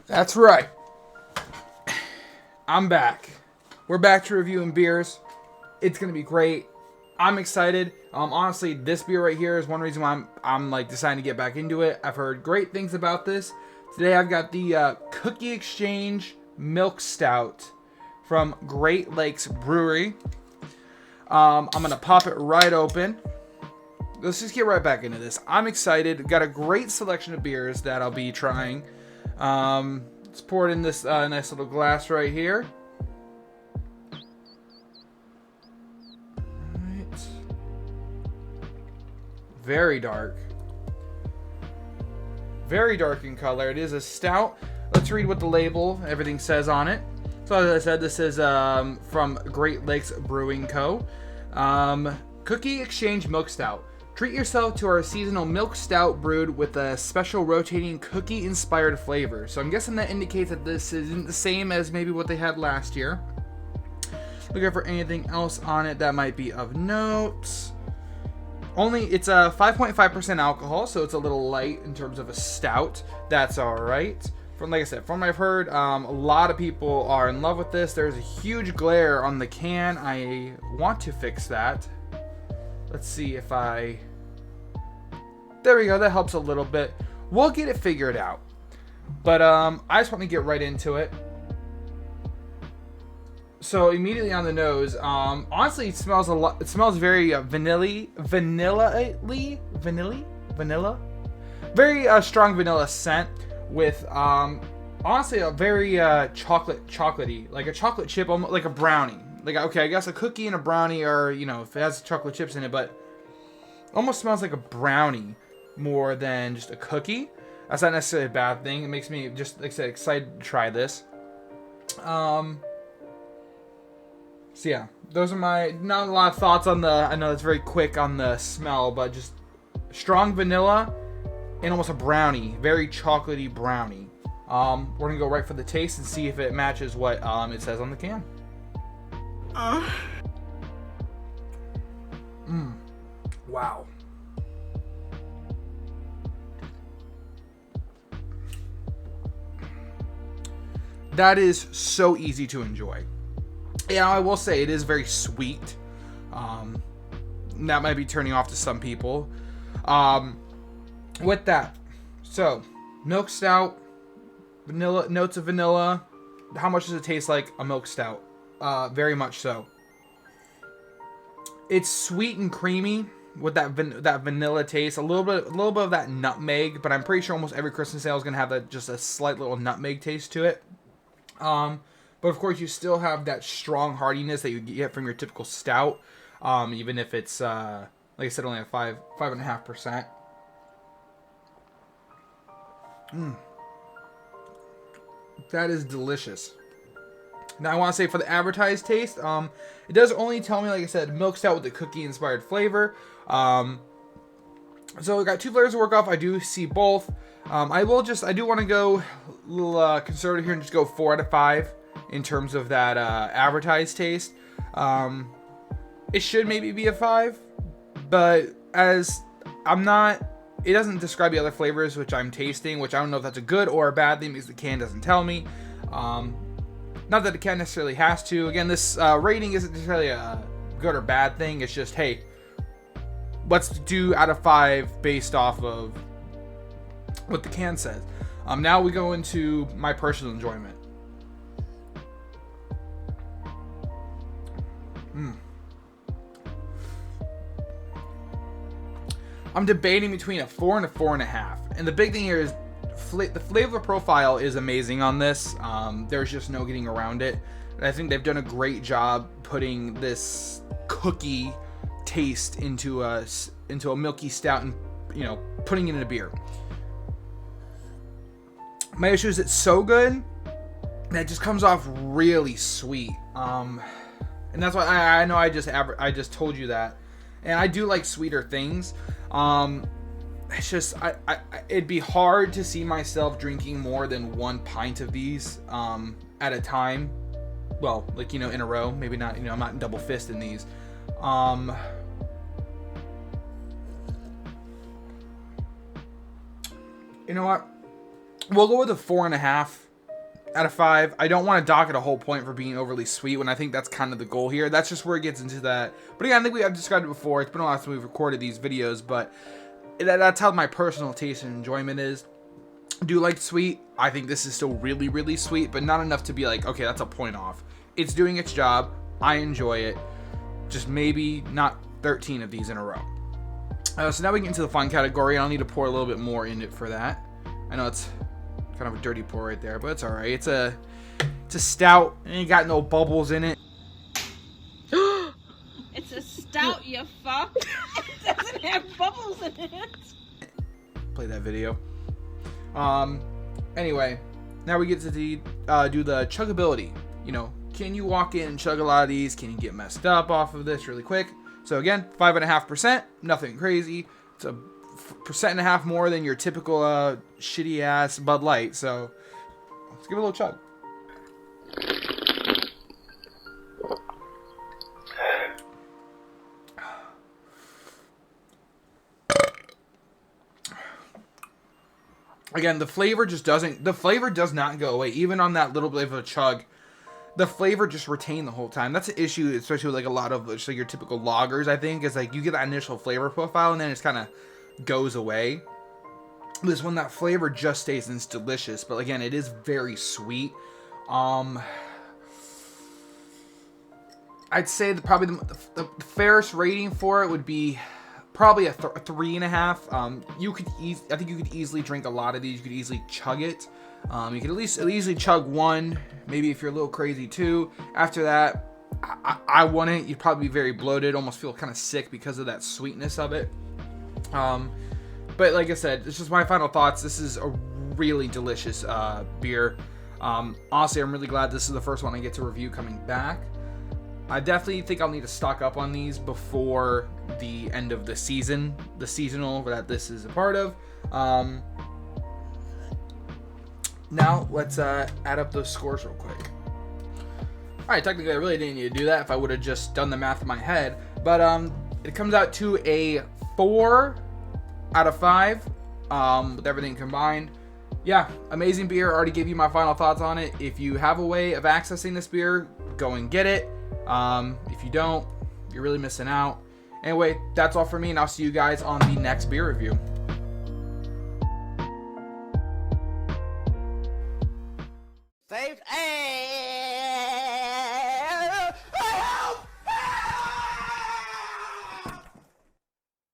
That's right. I'm back. We're back to reviewing beers. It's gonna be great. I'm excited. Honestly, this beer right here is one reason why I'm like deciding to get back into it. I've heard great things about this. Today I've got the Cookie Exchange Milk Stout from Great Lakes Brewery. I'm gonna pop it right open. Let's just get right back into this. I'm excited. Got a great selection of beers that I'll be trying. Let's pour it in this nice little glass right here. Alright. Very dark. Very dark in color. It is a stout. Let's read what the label, everything says on it. So as I said, this is from Great Lakes Brewing Co. Cookie Exchange Milk Stout. Treat yourself to our seasonal milk stout brewed with a special rotating cookie-inspired flavor. So I'm guessing that indicates that this isn't the same as maybe what they had last year. Looking for anything else on it that might be of note. It's a 5.5% alcohol, so it's a little light in terms of a stout. That's all right. Like I said, from what I've heard, a lot of people are in love with this. There's a huge glare on the can. I want to fix that. Let's see if I... There we go. That helps a little bit. We'll get it figured out. But I just want to get right into it. So immediately on the nose, honestly, it smells a lot. It smells very vanilla. Very strong vanilla scent with honestly a very chocolatey, like a chocolate chip, almost like a brownie. Like, okay, I guess a cookie and a brownie are, if it has chocolate chips in it, but almost smells like a brownie more than just a cookie. That's not necessarily a bad thing. It makes me just, like I said, excited to try this. So yeah, those are not a lot of thoughts on I know it's very quick on the smell, but just strong vanilla and almost a brownie, very chocolatey brownie. We're gonna go right for the taste and see if it matches what it says on the can. Wow. That is so easy to enjoy. Yeah, I will say it is very sweet. That might be turning off to some people. With that, so milk stout, vanilla, notes of vanilla. How much does it taste like a milk stout? Very much so. It's sweet and creamy with that vanilla taste. A little bit of that nutmeg, but I'm pretty sure almost every Christmas ale is gonna have just a slight little nutmeg taste to it. But of course, you still have that strong heartiness that you get from your typical stout, even if it's like I said, only at 5.5%. That is delicious. Now I want to say for the advertised taste, it does only tell me, like I said, milk stout with the cookie inspired flavor. So we got two flavors to work off. I do see both. I do want to go a little conservative here and just go 4 out of 5 in terms of that advertised taste. It should maybe be a 5, but as I'm not, it doesn't describe the other flavors which I'm tasting, which I don't know if that's a good or a bad thing because the can doesn't tell me. Not that the can necessarily has to. Again, this rating isn't necessarily a good or bad thing. It's just, hey, let's do out of 5 based off of what the can says. Now we go into my personal enjoyment. I'm debating between a 4 and a 4.5. And the big thing here is the flavor profile is amazing on this. There's just no getting around it. And I think they've done a great job putting this cookie taste into a milky stout and putting it in a beer. My issue is it's so good that it just comes off really sweet. And that's why I know I just told you that. And I do like sweeter things. It's just it'd be hard to see myself drinking more than 1 pint of these at a time. Well, in a row. Maybe not. I'm not double fisting these. You know what? We'll go with a 4.5 out of 5. I don't want to dock it a whole point for being overly sweet when I think that's kind of the goal here. That's just where it gets into that. But again, I think I've described it before. It's been a while since we've recorded these videos, but that's how my personal taste and enjoyment is. I do like sweet. I think this is still really, really sweet, but not enough to be like, okay, that's a point off. It's doing its job. I enjoy it. Just maybe not 13 of these in a row. So now we get into the fun category. I'll need to pour a little bit more in it for that. I know it's kind of a dirty pour right there, but it's all right. It's a stout. It ain't got no bubbles in it. It's a stout, you fuck. It doesn't have bubbles in it. Play that video. Anyway, now we get to do the chuggability. You know, can you walk in and chug a lot of these? Can you get messed up off of this really quick? So again, 5.5%, nothing crazy. It's a 1.5% more than your typical shitty ass Bud Light. So let's give it a little chug. Again, the flavor does not go away. Even on that little bit of a chug, the flavor just retained the whole time. That's an issue, especially with like a lot of just like your typical lagers, I think, is like you get that initial flavor profile and then it kind of goes away. This one, that flavor just stays and it's delicious. But again, it is very sweet. I'd say probably the fairest rating for it would be probably a 3.5. I think you could easily drink a lot of these. You could easily chug it. You could at least easily chug one. Maybe if you're a little crazy too. After that, I wouldn't. You'd probably be very bloated, almost feel kind of sick because of that sweetness of it. But like I said, it's just my final thoughts. This is a really delicious beer. Honestly, I'm really glad this is the first one I get to review coming back. I definitely think I'll need to stock up on these before the end of the season, the seasonal that this is a part of. Now, let's add up those scores real quick. Alright, technically I really didn't need to do that if I would have just done the math in my head. But it comes out to a 4 out of 5 with everything combined. Yeah, amazing beer. I already gave you my final thoughts on it. If you have a way of accessing this beer, go and get it. If you don't, you're really missing out. Anyway, that's all for me, and I'll see you guys on the next beer review.